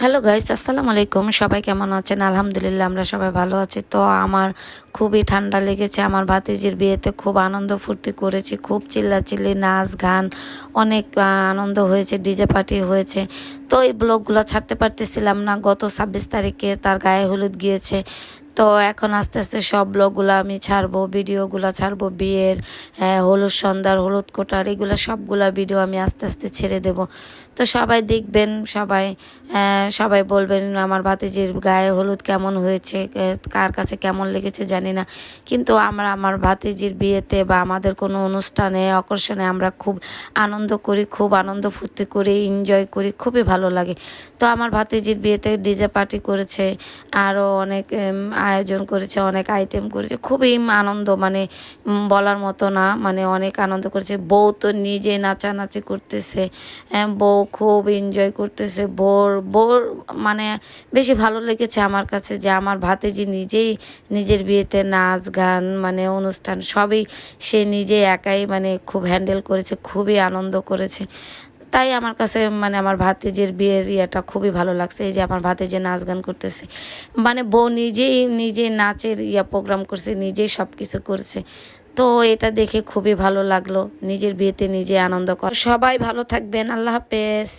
Hello guys, আসসালামু আলাইকুম। সবাই কেমন আছেন? আলহামদুলিল্লাহ আমরা সবাই ভালো আছি। তো আমার খুবই ঠান্ডা লেগেছে। আমার ভাতিজির বিয়েতে খুব আনন্দ ফুর্তি করেছি, খুব চিল্লাচিল্লি নাচ গান, অনেক আনন্দ হয়েছে, ডিজে পার্টি হয়েছে। তো এই ব্লগগুলো ছাড়তে পারতেছিলাম না। গত 26 তারিখে তার গায়ে হলুদ গিয়েছে। তো এখন আস্তে আস্তে সব ব্লগগুলো আমি ছাড়বো, ভিডিওগুলো ছাড়বো, বিয়ের হলুদ সন্ধ্যার, হলুদ কোটার, এগুলো সবগুলা ভিডিও আমি আস্তে আস্তে ছেড়ে দেব। তো সবাই দেখবেন, সবাই বলবেন আমার ভাতিজির গায়ে হলুদ কেমন হয়েছে, কার কাছে কেমন লেগেছে জানি না, কিন্তু আমরা আমার ভাতিজির বিয়েতে বা আমাদের কোনো অনুষ্ঠানে অকেশনে আমরা খুব আনন্দ করি, খুব আনন্দ ফুর্তি করি, এনজয় করি, খুবই ভালো লাগে। তো আমার ভাতিজির বিয়েতে ডিজে পার্টি করেছে, আরও অনেক আয়োজন করেছে, অনেক আইটেম করেছে, খুবই আনন্দ, মানে বলার মতো না, মানে অনেক আনন্দ করেছে। বউ তো নিজে নাচানাচি করতেছে, বউ খুব এনজয় করতেছে। বোর মানে বেশি ভালো লেগেছে আমার কাছে যে আমার ভাতিজি নিজেই নিজের বিয়েতে নাচ গান, মানে অনুষ্ঠান সবই সে নিজে একাই মানে খুব হ্যান্ডেল করেছে, খুবই আনন্দ করেছে। তাই আমার কাছে মানে আমার ভাতিজির বিয়ের ইয়েটা খুবই ভালো লাগছে। এই যে আমার ভাতিজি নাচ গান করতেছে, মানে বউ নিজেই নাচের প্রোগ্রাম করছে, নিজেই সব কিছু করছে। তো এটা দেখে খুবই ভালো লাগলো, নিজের বিয়েতে নিজে আনন্দ কর। সবাই ভালো থাকবেন, আল্লাহ হাফেজ।